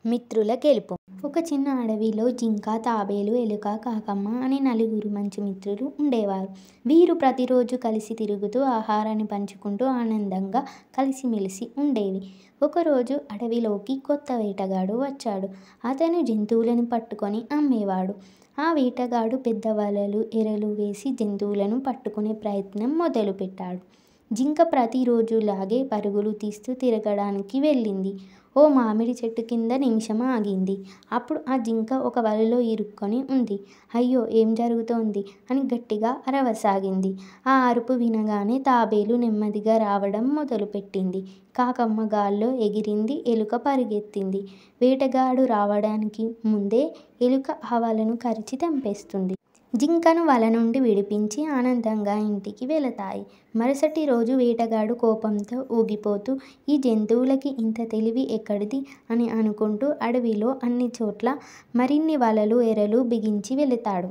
మిత్రుల గెలుపు. ఒక చిన్న అడవిలో జింక, తాబేలు, ఎలుక, కాకమ్మ అనే నలుగురు మంచి మిత్రులు ఉండేవారు. వీరు ప్రతిరోజు కలిసి తిరుగుతూ, ఆహారాన్ని పంచుకుంటూ ఆనందంగా కలిసిమెలిసి ఉండేవి. ఒకరోజు అడవిలోకి కొత్త వేటగాడు వచ్చాడు. అతను జంతువులను పట్టుకొని అమ్మేవాడు. ఆ వేటగాడు పెద్ద వలలు, ఎరలు వేసి జంతువులను పట్టుకునే ప్రయత్నం మొదలుపెట్టాడు. జింక ప్రతిరోజులాగే పరుగులు తీస్తూ తిరగడానికి వెళ్ళింది. ఓ మామిడి చెట్టు కింద నిమిషం ఆగింది. అప్పుడు ఆ జింక ఒక వలలో ఇరుక్కొని ఉంది. అయ్యో, ఏం జరుగుతోంది అని గట్టిగా అరవసాగింది. ఆ అరుపు వినగానే తాబేలు నెమ్మదిగా రావడం మొదలుపెట్టింది. కాకమ్మ గాల్లో ఎగిరింది. ఎలుక పరుగెత్తింది. వేటగాడు రావడానికి ముందే ఎలుక ఆ వలను కరిచి తెంపేస్తుంది. జింకను వల నుండి విడిపించి ఆనందంగా ఇంటికి వెళతాయి. మరుసటి రోజు వేటగాడు కోపంతో ఊగిపోతూ, ఈ జంతువులకి ఇంత తెలివి ఎక్కడిది అని అనుకుంటూ అడవిలో అన్ని చోట్ల మరిన్ని వలలు, ఎరలు బిగించి వెళతాడు.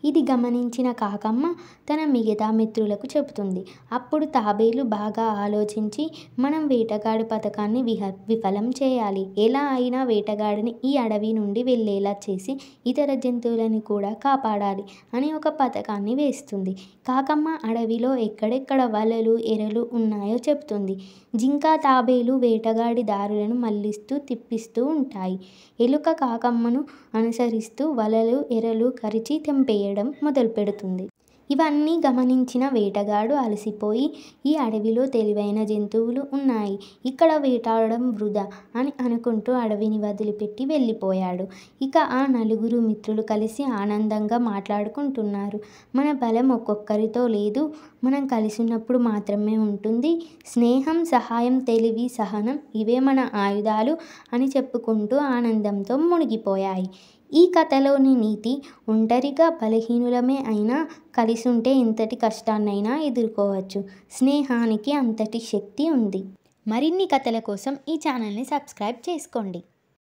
ఇది గమనించిన కాకమ్మ తన మిగతా మిత్రులకు చెబుతుంది. అప్పుడు తాబేలు బాగా ఆలోచించి, మనం వేటగాడి పథకాన్ని విఫలం చేయాలి. ఎలా అయినా వేటగాడిని ఈ అడవి నుండి వెళ్ళేలా చేసి ఇతర జంతువులని కూడా కాపాడాలి అని ఒక పథకాన్ని వేస్తుంది. కాకమ్మ అడవిలో ఎక్కడెక్కడ వలలు, ఎరలు ఉన్నాయో చెబుతుంది. జింక, తాబేలు వేటగాడి దారులను మళ్లిస్తూ, తిప్పిస్తూ ఉంటాయి. ఎలుక కాకమ్మను అనుసరిస్తూ వలలు, ఎరలు కరిచి తెంపేయడం మొదలుపెడుతుంది. ఇవన్నీ గమనించిన వేటగాడు అలసిపోయి, ఈ అడవిలో తెలివైన జంతువులు ఉన్నాయి, ఇక్కడ వేటాడడం వృధా అని అనుకుంటూ అడవిని వదిలిపెట్టి వెళ్ళిపోయాడు. ఇక ఆ నలుగురు మిత్రులు కలిసి ఆనందంగా మాట్లాడుకుంటున్నారు. మన బలం ఒక్కొక్కరితో లేదు, మనం కలిసున్నప్పుడు మాత్రమే ఉంటుంది. స్నేహం, సహాయం, తెలివి, సహనం ఇవే మన ఆయుధాలు అని చెప్పుకుంటూ ఆనందంతో మునిగిపోయాయి. ఈ కథలోని నీతి, ఒంటరిగా బలహీనులమే అయినా కలిసుంటే ఎంతటి కష్టాన్నైనా ఎదుర్కోవచ్చు. స్నేహానికి అంతటి శక్తి ఉంది. మరిన్ని కథల కోసం ఈ ఛానల్ని సబ్స్క్రైబ్ చేసుకోండి.